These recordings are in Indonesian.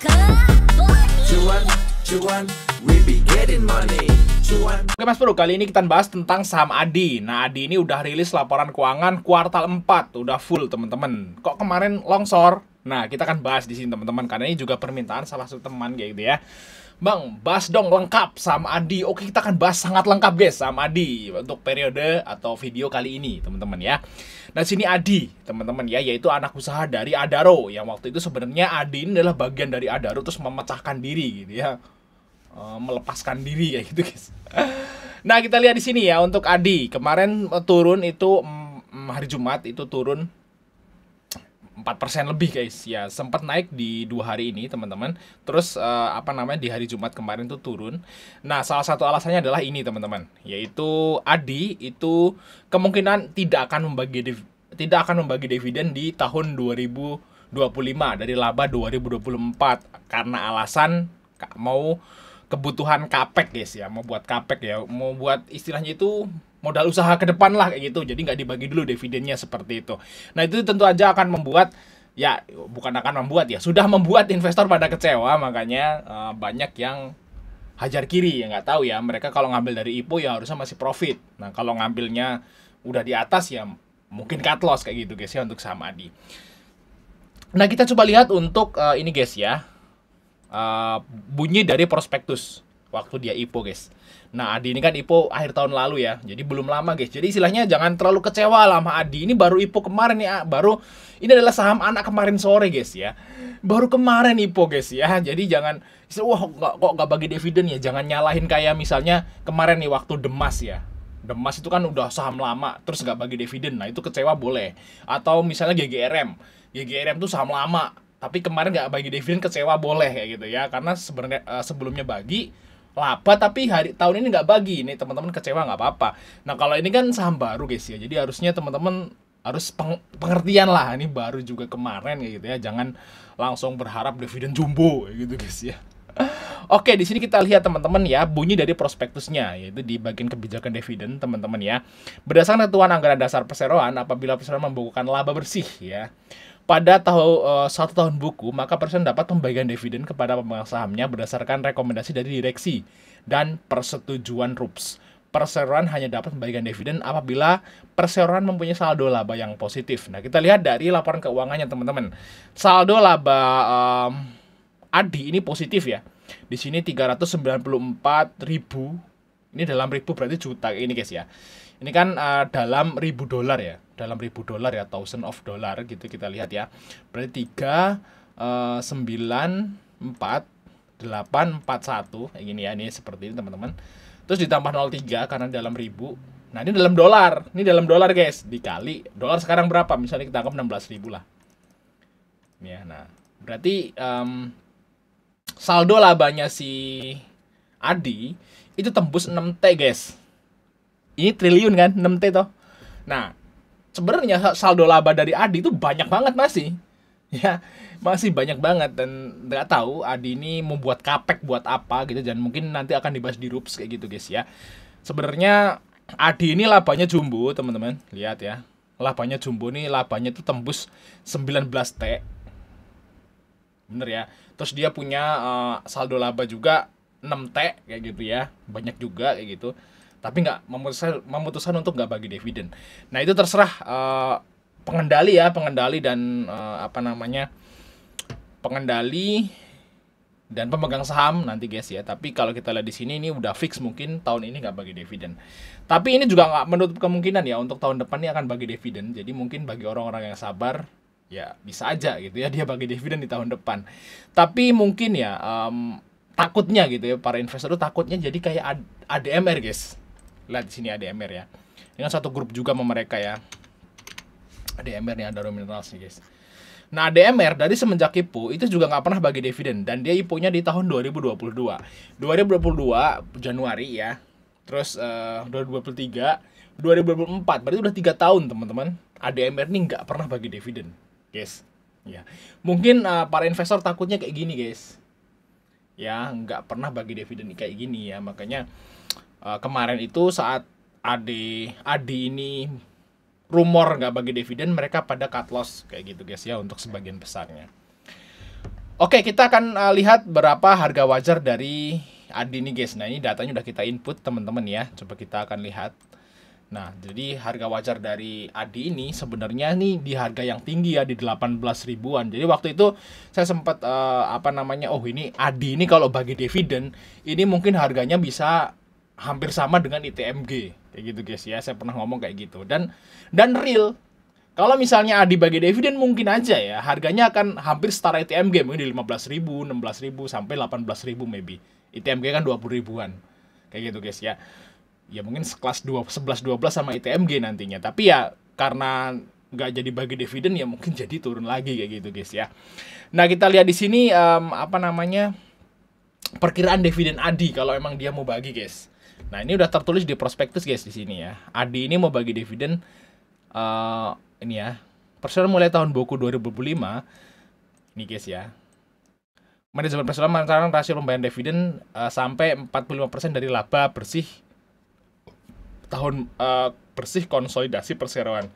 Cuan, cuan, we be getting money. Cuan. Oke Mas Bro, kali ini kita bahas tentang saham ADI. Nah, ADI ini udah rilis laporan keuangan kuartal 4, udah full teman-teman. Kok kemarin longsor? Nah, kita akan bahas di sini teman-teman, karena ini juga permintaan salah satu teman kayak gitu ya. Bang, bahas dong lengkap saham ADI. Oke, kita akan bahas sangat lengkap guys saham ADI untuk periode atau video kali ini teman-teman ya. Nah, sini ADI teman-teman ya, yaitu anak usaha dari Adaro. Yang waktu itu sebenarnya ADI ini adalah bagian dari Adaro terus memecahkan diri gitu ya. Melepaskan diri kayak gitu guys. Nah, kita lihat di sini ya untuk ADI. Kemarin turun itu hari Jumat itu turun 4% lebih guys ya, sempat naik di 2 hari ini teman-teman. Terus di hari Jumat kemarin tuh turun. Nah, salah satu alasannya adalah ini teman-teman, yaitu ADI itu kemungkinan tidak akan membagi dividen di tahun 2025 dari laba 2024 karena alasan mau kebutuhan capex guys ya, mau buat capex ya, mau buat istilahnya itu modal usaha ke depan lah kayak gitu. Jadi nggak dibagi dulu dividennya seperti itu. Nah, itu tentu aja akan membuat ya, bukan akan membuat ya, sudah membuat investor pada kecewa. Makanya banyak yang hajar kiri ya, nggak tahu ya, mereka kalau ngambil dari IPO ya harusnya masih profit. Nah, kalau ngambilnya udah di atas ya mungkin cut loss kayak gitu guys ya untuk saham ADI. Nah, kita coba lihat untuk ini guys ya, bunyi dari prospektus waktu dia IPO guys. Nah, ADI ini kan IPO akhir tahun lalu ya, jadi belum lama guys. Jadi istilahnya jangan terlalu kecewa lah sama ADI. Ini baru IPO kemarin ya, ini adalah saham anak kemarin sore guys ya. Baru kemarin IPO guys ya. Jadi jangan wah kok nggak bagi dividen ya. Jangan nyalahin kayak misalnya kemarin nih waktu Demas ya. Demas itu kan udah saham lama terus nggak bagi dividen. Nah, itu kecewa boleh. Atau misalnya GGRM. GGRM tuh saham lama, tapi kemarin nggak bagi dividen, kecewa boleh kayak gitu ya, karena sebenarnya sebelumnya bagi laba tapi tahun ini nggak bagi. Ini teman-teman kecewa nggak apa-apa. Nah, kalau ini kan saham baru guys ya, jadi harusnya teman-teman harus pengertian lah, ini baru juga kemarin kayak gitu ya, jangan langsung berharap dividen jumbo kayak gitu guys ya. Oke, di sini kita lihat teman-teman ya, bunyi dari prospektusnya, yaitu di bagian kebijakan dividen teman-teman ya. Berdasarkan ketentuan anggaran dasar perseroan, apabila perseroan membukukan laba bersih ya pada satu tahun buku, maka persen dapat pembagian dividen kepada pemegang sahamnya berdasarkan rekomendasi dari direksi dan persetujuan RUPS. Perseroan hanya dapat pembagian dividen apabila perseroan mempunyai saldo laba yang positif. Nah, kita lihat dari laporan keuangannya teman-teman. Saldo laba ADI ini positif ya. Di sini 394.000. Ini dalam ribu berarti juta ini guys ya. Ini kan dalam $1.000 ya. Dalam $1.000 ya, $1,000 of dollar gitu kita lihat ya. Berarti 394.841 kayak gini ya. Ini seperti ini teman-teman. Terus ditambah 03 karena dalam ribu. Nah, ini dalam dolar. Ini dalam dolar guys. Dikali dolar sekarang berapa? Misalnya kita anggap 16.000 lah. Ini ya. Nah, berarti saldo labanya si ADI itu tembus 6T guys. Ini triliun kan, 6T toh. Nah, sebenarnya saldo laba dari ADI itu banyak banget masih. Ya, masih banyak banget, dan nggak tahu ADI ini mau buat capex buat apa gitu, dan mungkin nanti akan dibahas di RUPS kayak gitu guys ya. Sebenarnya ADI ini labanya jumbo, teman-teman. Lihat ya. Labanya jumbo nih, labanya itu tembus 19T. Bener ya. Terus dia punya saldo laba juga 6T kayak gitu ya. Banyak juga kayak gitu. Tapi nggak memutuskan untuk nggak bagi dividen. Nah, itu terserah pengendali dan pengendali dan pemegang saham nanti guys ya. Tapi kalau kita lihat di sini ini udah fix mungkin tahun ini nggak bagi dividen. Tapi ini juga nggak menutup kemungkinan ya untuk tahun depan ini akan bagi dividen. Jadi mungkin bagi orang-orang yang sabar ya bisa aja gitu ya, dia bagi dividen di tahun depan. Tapi mungkin ya takutnya gitu ya, para investor itu takutnya jadi kayak ADMR guys. Lihat di sini ADMR ya. Dengan satu grup juga sama mereka ya. ADMR nih, Adaro Minerals nih guys. Nah, ADMR dari semenjak IPO itu juga nggak pernah bagi dividen, dan dia IPO-nya di tahun 2022 Januari ya. Terus 2023 2024 berarti udah 3 tahun teman-teman. ADMR ini nggak pernah bagi dividen guys ya. Mungkin para investor takutnya kayak gini guys ya, nggak pernah bagi dividen kayak gini ya. Makanya kemarin itu saat ADI ini rumor nggak bagi dividen, mereka pada cut loss kayak gitu guys ya untuk sebagian besarnya. Oke, kita akan lihat berapa harga wajar dari ADI ini guys. Nah, ini datanya udah kita input teman-teman ya. Coba kita akan lihat. Nah, jadi harga wajar dari ADI ini sebenarnya nih di harga yang tinggi ya, di 18 ribuan. Jadi waktu itu saya sempat oh ini ADI ini kalau bagi dividen ini mungkin harganya bisa hampir sama dengan ITMG. Kayak gitu guys ya. Saya pernah ngomong kayak gitu. Dan real kalau misalnya ADI bagi dividen mungkin aja ya harganya akan hampir setara ITMG, mungkin di 15 ribu, 16 ribu sampai 18 ribu maybe. ITMG kan 20 ribuan. Kayak gitu guys ya. Ya mungkin sekelas 11 12 sama ITMG nantinya. Tapi ya karena nggak jadi bagi dividen ya mungkin jadi turun lagi kayak gitu guys ya. Nah, kita lihat di sini perkiraan dividen ADI kalau emang dia mau bagi guys. Nah, ini udah tertulis di prospektus guys di sini ya. ADI ini mau bagi dividen ini ya. Persen mulai tahun buku 2025. Ini guys ya. Manajemen personal merencanakan rasio pembayaran dividen sampai 45% dari laba bersih tahun bersih konsolidasi perseroan.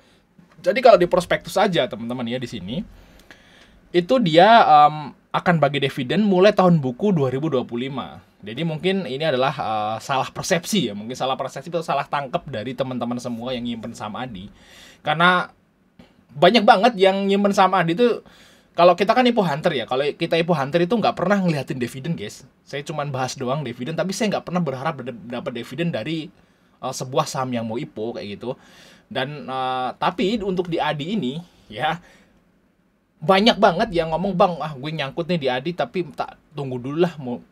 Jadi kalau di prospektus saja teman-teman ya di sini itu dia akan bagi dividen mulai tahun buku 2025. Jadi mungkin ini adalah salah persepsi ya, mungkin salah persepsi atau salah tangkap dari teman-teman semua yang nyimpen saham ADI. Karena banyak banget yang nyimpen saham ADI itu, kalau kita kan IPO Hunter ya, kalau kita IPO Hunter itu nggak pernah ngeliatin dividen guys. Saya cuma bahas doang dividen, tapi saya nggak pernah berharap dapat dividen dari sebuah saham yang mau IPO kayak gitu. Dan tapi untuk di ADI ini ya banyak banget yang ngomong, bang gue nyangkut nih di ADI tapi tak tunggu dulu lah mau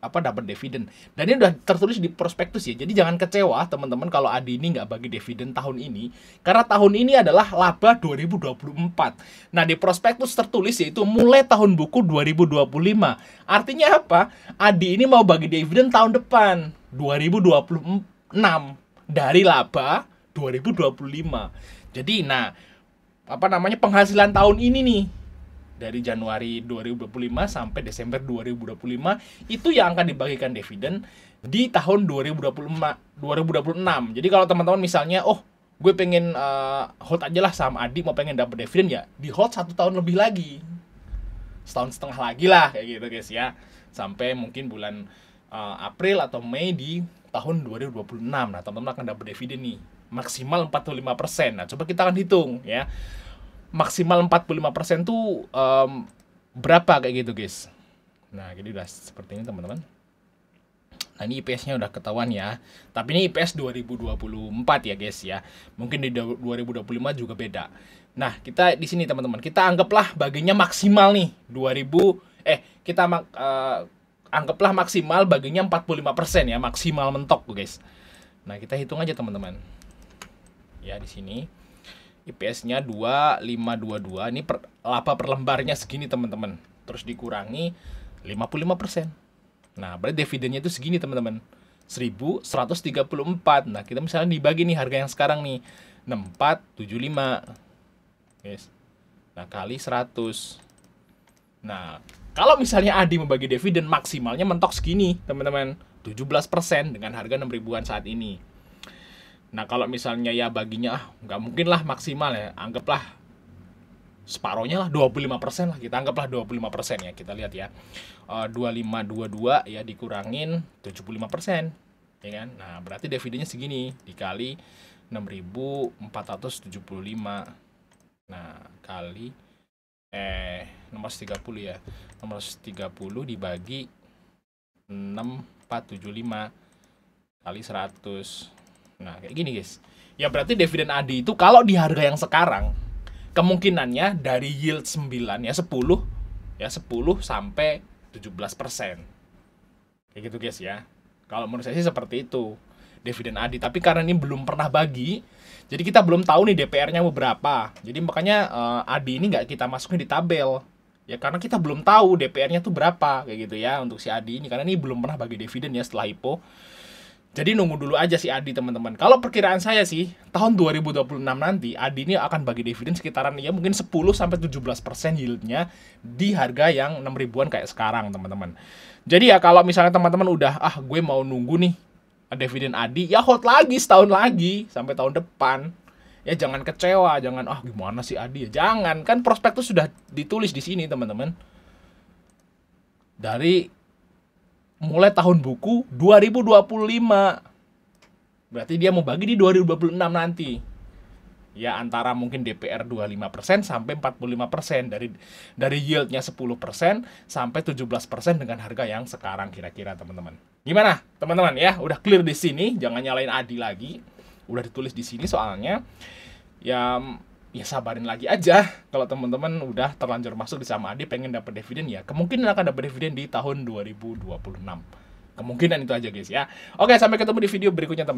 dapat dividen. Dan ini udah tertulis di prospektus ya, jadi jangan kecewa teman-teman kalau ADI ini nggak bagi dividen tahun ini, karena tahun ini adalah laba 2024. Nah, di prospektus tertulis yaitu mulai tahun buku 2025. Artinya apa? ADI ini mau bagi dividen tahun depan 2026 dari laba 2025. Jadi penghasilan tahun ini nih dari Januari 2025 sampai Desember 2025 itu yang akan dibagikan dividen di tahun 2026. Jadi kalau teman-teman misalnya gue pengen hold aja lah saham ADI, mau pengen dapat dividen ya di hold 1 tahun lebih lagi, setahun setengah lagi lah kayak gitu guys ya, sampai mungkin bulan April atau Mei di tahun 2026. Nah, teman-teman akan dapat dividen nih maksimal 45%. Nah, coba kita akan hitung ya. Maksimal 45% tuh berapa kayak gitu, guys. Nah, jadi udah seperti ini, teman-teman. Nah, ini IPS-nya udah ketahuan ya. Tapi ini IPS 2024 ya, guys ya. Mungkin di 2025 juga beda. Nah, kita di sini, teman-teman, kita anggaplah baginya maksimal nih 2000 anggaplah maksimal baginya 45% ya, maksimal mentok guys. Nah, kita hitung aja teman-teman. Ya, di sini IPS-nya 2522. Ini laba per lembarnya segini teman-teman. Terus dikurangi 55%. Nah, berarti dividennya itu segini teman-teman. 1134. Nah, kita misalnya dibagi nih harga yang sekarang nih 6475. Guys. Nah, kali 100. Nah, kalau misalnya ADI membagi dividen maksimalnya mentok segini, teman-teman. 17% dengan harga 6 ribuan saat ini. Nah, kalau misalnya ya baginya nggak mungkin lah maksimal ya. Anggaplah separohnya lah, 25% lah. Kita anggaplah 25% ya. Kita lihat ya. 2522 ya dikurangin 75%. Ya kan? Nah, berarti dividennya segini dikali 6.475. Nah, kali 630 ya. 630 dibagi 6475 kali 100. Nah, kayak gini guys. Ya berarti dividen ADI itu kalau di harga yang sekarang kemungkinannya dari yield 9 ya 10 sampai 17%. Kayak gitu guys ya. Kalau menurut saya sih seperti itu dividen ADI. Tapi karena ini belum pernah bagi, jadi kita belum tahu nih DPR-nya mau berapa. Jadi makanya ADI ini nggak kita masukin di tabel. Ya karena kita belum tahu DPR-nya tuh berapa kayak gitu ya untuk si ADI ini, karena ini belum pernah bagi dividen ya setelah IPO. Jadi nunggu dulu aja si ADI teman-teman. Kalau perkiraan saya sih tahun 2026 nanti ADI ini akan bagi dividen sekitaran ya mungkin 10 sampai 17% yieldnya di harga yang 6 ribuan kayak sekarang teman-teman. Jadi ya kalau misalnya teman-teman udah gue mau nunggu nih dividen ADI, ya hold lagi setahun lagi sampai tahun depan. Ya jangan kecewa, jangan gimana sih ADI ya. Jangan, kan prospektus sudah ditulis di sini teman-teman. dari mulai tahun buku 2025. Berarti dia mau bagi di 2026 nanti. Ya antara mungkin DPR 25% sampai 45%, dari yieldnya 10% sampai 17% dengan harga yang sekarang kira-kira, teman-teman. Gimana teman-teman ya? Udah clear di sini, jangan nyalain Adi lagi. Udah ditulis di sini soalnya. Ya sabarin lagi aja. Kalau teman-teman udah terlanjur masuk di saham Adi, pengen dapat dividen, ya kemungkinan akan dapat dividen di tahun 2026. Kemungkinan itu aja guys ya. Oke, sampai ketemu di video berikutnya teman.